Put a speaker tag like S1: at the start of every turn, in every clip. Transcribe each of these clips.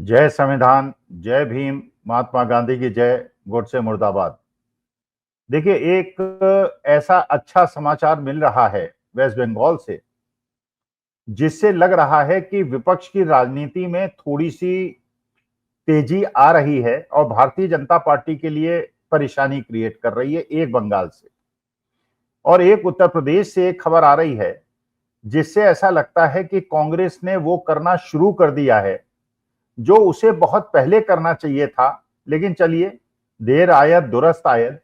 S1: जय संविधान, जय भीम, महात्मा गांधी की जय, गोडसे मुर्दाबाद। देखिए, एक ऐसा अच्छा समाचार मिल रहा है वेस्ट बंगाल से, जिससे लग रहा है कि विपक्ष की राजनीति में थोड़ी सी तेजी आ रही है और भारतीय जनता पार्टी के लिए परेशानी क्रिएट कर रही है। एक बंगाल से और एक उत्तर प्रदेश से एक खबर आ रही है, जिससे ऐसा लगता है कि कांग्रेस ने वो करना शुरू कर दिया है जो उसे बहुत पहले करना चाहिए था। लेकिन चलिए, देर आयत दुरुस्त आयत।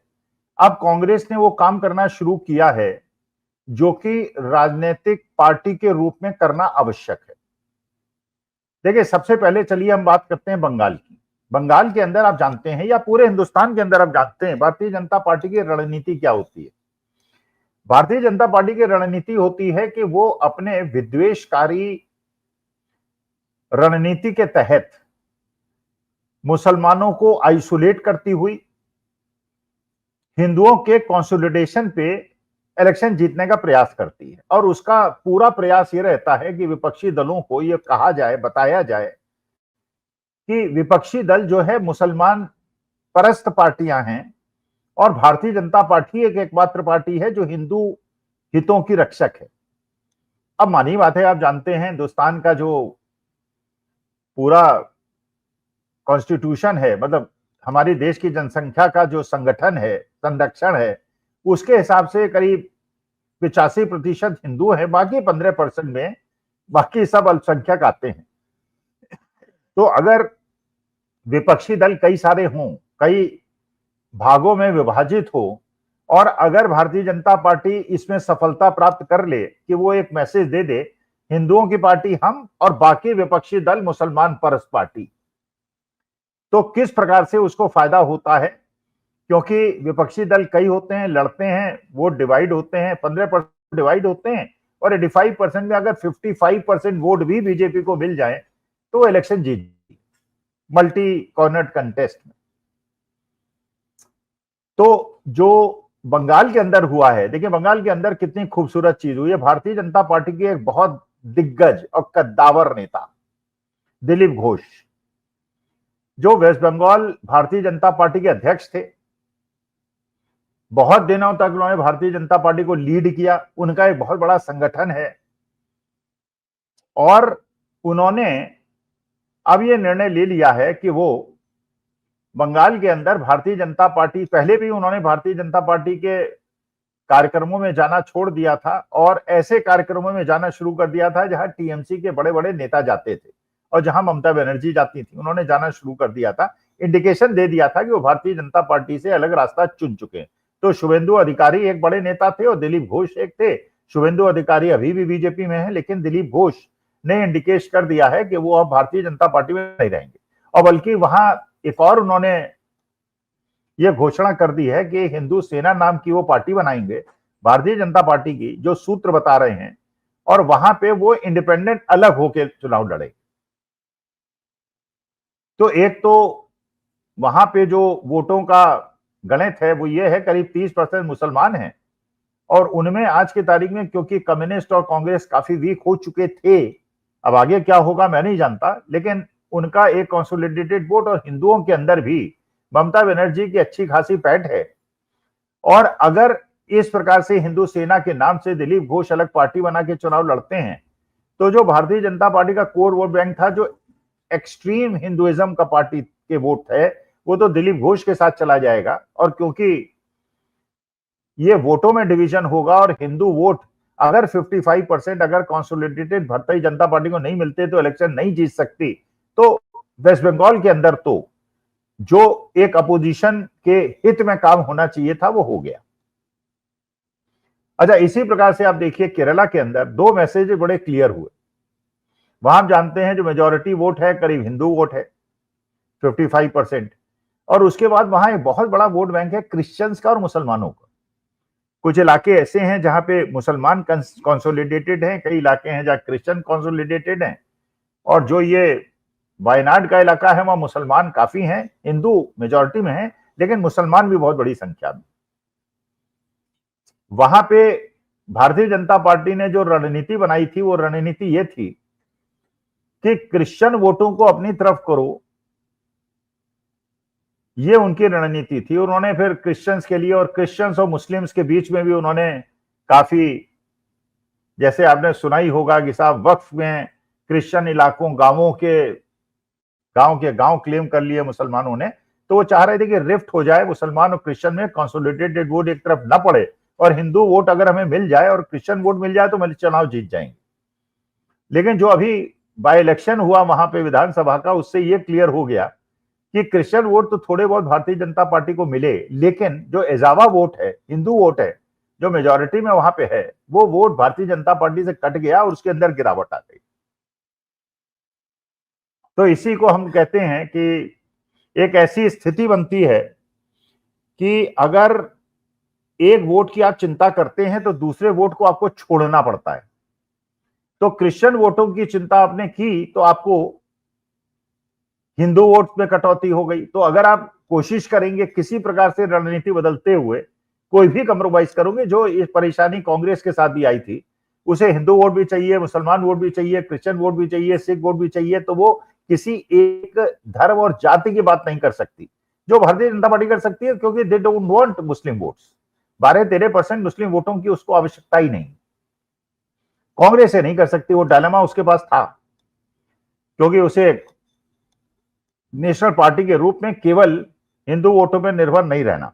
S1: अब कांग्रेस ने वो काम करना शुरू किया है जो कि राजनीतिक पार्टी के रूप में करना आवश्यक है। देखिए, सबसे पहले चलिए हम बात करते हैं बंगाल की। बंगाल के अंदर आप जानते हैं, या पूरे हिंदुस्तान के अंदर आप जानते हैं, भारतीय जनता पार्टी की रणनीति क्या होती है। भारतीय जनता पार्टी की रणनीति होती है कि वो अपने विद्वेषकारी रणनीति के तहत मुसलमानों को आइसोलेट करती हुई हिंदुओं के कंसोलिडेशन पे इलेक्शन जीतने का प्रयास करती है। और उसका पूरा प्रयास ये रहता है कि विपक्षी दलों को ये कहा जाए, बताया जाए कि विपक्षी दल जो है मुसलमान परस्त पार्टियां हैं और भारतीय जनता पार्टी एक एकमात्र पार्टी है जो हिंदू हितों की रक्षक है। अब मानी बात है, आप जानते हैं हिंदुस्तान का जो पूरा कॉन्स्टिट्यूशन है, मतलब हमारी देश की जनसंख्या का जो संगठन है, संरक्षण है, उसके हिसाब से करीब 85% हिंदू है, बाकी 15% में बाकी सब अल्पसंख्यक आते हैं। तो अगर विपक्षी दल कई सारे हों, कई भागों में विभाजित हो, और अगर भारतीय जनता पार्टी इसमें सफलता प्राप्त कर ले कि वो एक मैसेज दे दे, हिंदुओं की पार्टी हम और बाकी विपक्षी दल मुसलमान परस्त पार्टी, तो किस प्रकार से उसको फायदा होता है। क्योंकि विपक्षी दल कई होते हैं, लड़ते हैं, वोट डिवाइड होते हैं, 15% डिवाइड होते हैं, और 85% में अगर 55% वोट भी बीजेपी को मिल जाए तो वो इलेक्शन जीत मल्टी कॉर्नर कंटेस्ट में। तो जो बंगाल के अंदर हुआ है, देखिए बंगाल के अंदर कितनी खूबसूरत चीज हुई है। भारतीय जनता पार्टी के एक बहुत दिग्गज और कद्दावर नेता दिलीप घोष, जो वेस्ट बंगाल भारतीय जनता पार्टी के अध्यक्ष थे, बहुत दिनों तक उन्होंने भारतीय जनता पार्टी को लीड किया, उनका एक बहुत बड़ा संगठन है, और उन्होंने अब ये निर्णय ले लिया है कि वो बंगाल के अंदर भारतीय जनता पार्टी, पहले भी उन्होंने भारतीय जनता पार्टी के कार्यक्रमों में जाना छोड़ दिया था और ऐसे कार्यक्रमों में जाना शुरू कर दिया था जहां टीएमसी के बड़े बड़े नेता जाते थे और जहां ममता बनर्जी जाती थी, उन्होंने जाना शुरू कर दिया था। इंडिकेशन दे दिया था कि वो भारतीय जनता पार्टी से अलग रास्ता चुन चुके हैं। तो शुभेंदु अधिकारी एक बड़े नेता थे और दिलीप घोष एक थे। शुभेंदु अधिकारी अभी भी बीजेपी में है, लेकिन दिलीप घोष ने इंडिकेट कर दिया है कि वो अब भारतीय जनता पार्टी में नहीं रहेंगे, और बल्कि वहां एक और उन्होंने ये घोषणा कर दी है कि हिंदू सेना नाम की वो पार्टी बनाएंगे भारतीय जनता पार्टी की, जो सूत्र बता रहे हैं, और वहां पे वो इंडिपेंडेंट अलग होकर चुनाव लड़े। तो एक तो वहां पे जो वोटों का गणित है वो ये है, करीब 30% मुसलमान हैं, और उनमें आज की तारीख में क्योंकि कम्युनिस्ट और कांग्रेस काफी वीक हो चुके थे, अब आगे क्या होगा मैं नहीं जानता, लेकिन उनका एक कंसोलिडेटेड वोट, और हिंदुओं के अंदर भी ममता बनर्जी की अच्छी खासी पैठ है। और अगर इस प्रकार से हिंदू सेना के नाम से दिलीप घोष अलग पार्टी बना के चुनाव लड़ते हैं, तो जो भारतीय जनता पार्टी का कोर वोट बैंक था, जो एक्सट्रीम हिंदुइज्म का पार्टी के वोट है, वो तो दिलीप घोष के साथ चला जाएगा। और क्योंकि ये वोटों में डिवीजन होगा और हिंदू वोट अगर 55% अगर कंसोलिडेटेड भारतीय जनता पार्टी को नहीं मिलते तो इलेक्शन नहीं जीत सकती, तो वेस्ट बंगाल के अंदर तो जो एक अपोजिशन के हित में काम होना चाहिए था वो हो गया। अच्छा, इसी प्रकार से आप देखिए केरला के अंदर दो मैसेज बड़े क्लियर हुए। वहां आप जानते हैं जो मेजोरिटी वोट है करीब हिंदू वोट है 55%, और उसके बाद वहां एक बहुत बड़ा वोट बैंक है क्रिश्चियंस का और मुसलमानों का। कुछ इलाके ऐसे हैं जहां पे मुसलमान कंसोलिडेटेड हैं, कई इलाके हैं जहां क्रिश्चियन कंसोलिडेटेड हैं, और जो ये वायनाड का इलाका है वहां मुसलमान काफी हैं, हिंदू मेजोरिटी में हैं, लेकिन मुसलमान भी बहुत बड़ी संख्या में। वहां पे भारतीय जनता पार्टी ने जो रणनीति बनाई थी वो रणनीति ये थी कि क्रिश्चियन वोटों को अपनी तरफ करो, ये उनकी रणनीति थी। उन्होंने फिर क्रिश्चियंस के लिए और क्रिश्चियंस और मुस्लिम्स के बीच में भी उन्होंने काफी, जैसे आपने सुना ही होगा कि साहब वक्फ में क्रिश्चियन इलाकों गांव क्लेम कर लिए मुसलमानों ने, तो वो चाह रहे थे कि रिफ्ट हो जाए मुसलमान और क्रिश्चियन में, कंसोलिडेटेड वोट एक तरफ न पड़े और हिंदू वोट अगर हमें मिल जाए और क्रिश्चियन वोट मिल जाए तो हम चुनाव जीत जाएंगे। लेकिन जो अभी बाय इलेक्शन हुआ वहां पे विधानसभा का, उससे ये क्लियर हो गया कि क्रिश्चियन वोट तो थोड़े बहुत भारतीय जनता पार्टी को मिले, लेकिन जो एजावा वोट है, हिंदू वोट है, जो मेजॉरिटी में वहां पे है, वो वोट भारतीय जनता पार्टी से कट गया और उसके अंदर गिरावट आ गई। तो इसी को हम कहते हैं कि एक ऐसी स्थिति बनती है कि अगर एक वोट की आप चिंता करते हैं तो दूसरे वोट को आपको छोड़ना पड़ता है। तो क्रिश्चियन वोटों की चिंता आपने की तो आपको हिंदू वोट में कटौती हो गई। तो अगर आप कोशिश करेंगे किसी प्रकार से रणनीति बदलते हुए कोई भी कंप्रोमाइज करोगे, जो ये परेशानी कांग्रेस के साथ भी आई थी, उसे हिंदू वोट भी चाहिए, मुसलमान वोट भी चाहिए, क्रिश्चियन वोट भी चाहिए, सिख वोट भी चाहिए, तो वो किसी एक धर्म और जाति की बात नहीं कर सकती, जो भारतीय जनता पार्टी कर सकती है, क्योंकि they don't want Muslim votes. 12-13% मुस्लिम वोटों की उसको आवश्यकता ही नहीं। कांग्रेस से नहीं कर सकती, वो डायलेमा उसके पास था, क्योंकि उसे नेशनल पार्टी के रूप में केवल हिंदू वोटों पर निर्भर नहीं रहना।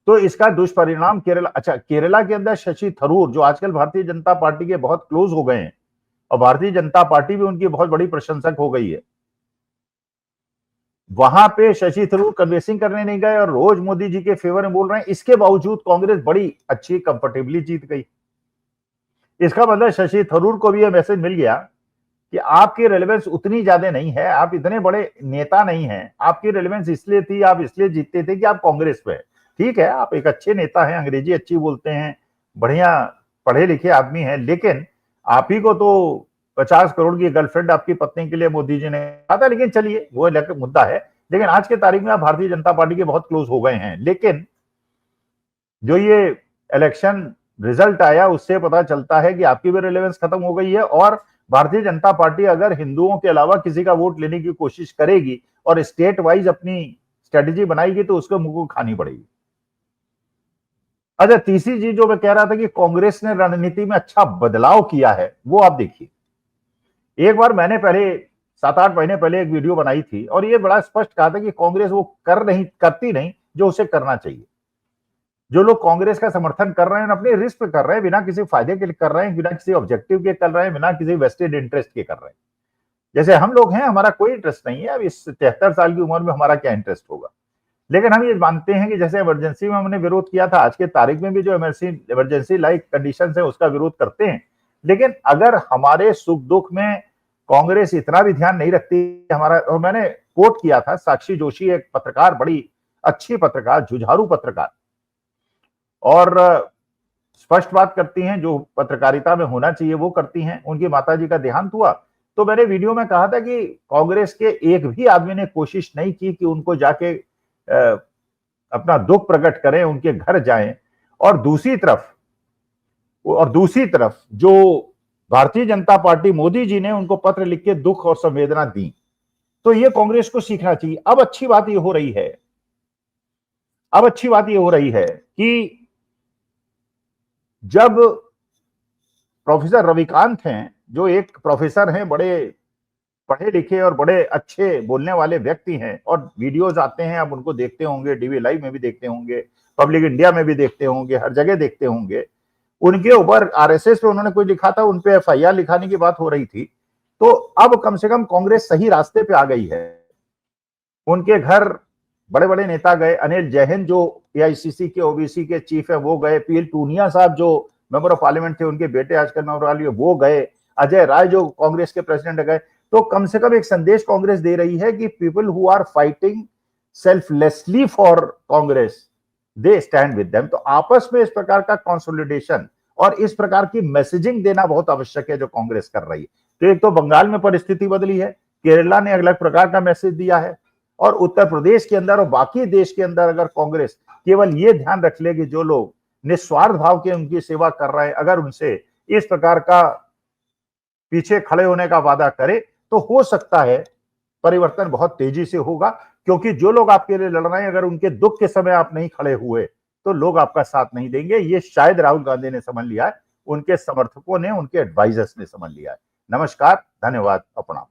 S1: तो इसका दुष्परिणाम केरला के अंदर शशि थरूर, जो आजकल भारतीय जनता पार्टी के बहुत क्लोज हो गए हैं और भारतीय जनता पार्टी भी उनकी बहुत बड़ी प्रशंसक हो गई है, वहां पे शशि थरूर कन्वेंसिंग करने नहीं गए और रोज मोदी जी के फेवर में बोल रहे हैं। इसके बावजूद कांग्रेस बड़ी अच्छी कंफर्टेबली जीत गई। इसका मतलब शशि थरूर को भी यह मैसेज मिल गया कि आपकी रेलेवेंस उतनी ज्यादा नहीं है, आप इतने बड़े नेता नहीं हैं, आपकी रेलेवेंस इसलिए थी, आप इसलिए जीतते थे कि आप कांग्रेस पे। ठीक है, आप एक अच्छे नेता हैं, अंग्रेजी अच्छी बोलते हैं, बढ़िया पढ़े लिखे आदमी हैं, लेकिन आप ही को तो 50 करोड़ की गर्लफ्रेंड आपकी पत्नी के लिए मोदी जी ने कहा था। लेकिन चलिए, वो मुद्दा है। लेकिन आज के तारीख में आप भारतीय जनता पार्टी के बहुत क्लोज हो गए हैं। लेकिन जो ये इलेक्शन रिजल्ट आया, उससे पता चलता है कि आपकी भी रिलेवेंस खत्म हो गई है और भारतीय जनता पार्टी अगर हिंदुओं के अलावा किसी का वोट लेने की कोशिश करेगी और स्टेट वाइज अपनी स्ट्रेटेजी बनाएगी तो उसको मुंह को खानी पड़ेगी। अच्छा, तीसरी चीज जो मैं कह रहा था कि कांग्रेस ने रणनीति में अच्छा बदलाव किया है, वो आप देखिए। एक बार मैंने पहले 7-8 महीने पहले एक वीडियो बनाई थी और ये बड़ा स्पष्ट कहा था कि कांग्रेस वो करती नहीं जो उसे करना चाहिए। जो लोग कांग्रेस का समर्थन कर रहे हैं, अपने रिस्क पे कर रहे हैं, बिना किसी फायदे के कर रहे हैं, बिना किसी ऑब्जेक्टिव के कर रहे हैं, बिना किसी वेस्टेड इंटरेस्ट के कर रहे हैं। जैसे हम लोग हैं, हमारा कोई इंटरेस्ट नहीं है। अब इस 73 साल की उम्र में हमारा क्या इंटरेस्ट होगा। लेकिन हम ये मानते हैं कि जैसे इमरजेंसी में हमने विरोध किया था, आज के तारीख में भी जो इमरजेंसी लाइक कंडीशन है उसका विरोध करते हैं। लेकिन अगर हमारे सुख दुख में कांग्रेस इतना भी ध्यान नहीं रखती हमारा, और मैंने कोट किया था साक्षी जोशी, एक पत्रकार, बड़ी अच्छी पत्रकार, जुझारू पत्रकार, और स्पष्ट बात करती हैं, जो पत्रकारिता में होना चाहिए वो करती हैं। उनकी माताजी का देहांत हुआ तो मैंने वीडियो में कहा था कि कांग्रेस के एक भी आदमी ने कोशिश नहीं की कि उनको जाके अपना दुख प्रकट करें, उनके घर जाएं। और दूसरी तरफ जो भारतीय जनता पार्टी, मोदी जी ने उनको पत्र लिख के दुख और संवेदना दी। तो ये कांग्रेस को सीखना चाहिए। अब अच्छी बात ये हो रही है कि जब प्रोफेसर रविकांत हैं, जो एक प्रोफेसर हैं, बड़े पढ़े लिखे और बड़े अच्छे बोलने वाले व्यक्ति हैं, और वीडियोस आते हैं, आप उनको देखते होंगे, डीवी लाइव में भी देखते होंगे, पब्लिक इंडिया में भी देखते होंगे, हर जगह देखते होंगे। उनके ऊपर आरएसएस पे उन्होंने कोई लिखा था, उनपे एफआईआर लिखाने की बात हो रही थी। तो अब कम से कम कांग्रेस सही रास्ते पे आ गई है। उनके घर बड़े बड़े नेता गए, अनिल जैन जो एआईसीसी के ओबीसी के चीफ है वो गए, पीएल टूनिया साहब जो मेंबर ऑफ पार्लियामेंट थे, उनके बेटे आजकल मेंबर वाली वो गए, अजय राय जो कांग्रेस के प्रेसिडेंट गए। तो कम से कम एक संदेश कांग्रेस दे रही है कि people who are fighting selflessly for Congress, they stand with them. तो आपस में इस प्रकार का कंसोलिडेशन और इस प्रकार की मैसेजिंग देना बहुत आवश्यक है जो कांग्रेस कर रही है। तो एक तो बंगाल में परिस्थिति बदली है, केरला ने अलग प्रकार का मैसेज दिया है, और उत्तर प्रदेश के अंदर और बाकी देश के अंदर अगर कांग्रेस केवल ये ध्यान रख ले कि जो लोग निस्वार्थ भाव के उनकी सेवा कर रहे हैं, अगर उनसे इस प्रकार का पीछे खड़े होने का वादा करे तो हो सकता है परिवर्तन बहुत तेजी से होगा, क्योंकि जो लोग आपके लिए लड़ रहे हैं, अगर उनके दुख के समय आप नहीं खड़े हुए तो लोग आपका साथ नहीं देंगे। ये शायद राहुल गांधी ने समझ लिया है, उनके समर्थकों ने, उनके एडवाइजर्स ने समझ लिया है। नमस्कार, धन्यवाद, प्रणाम।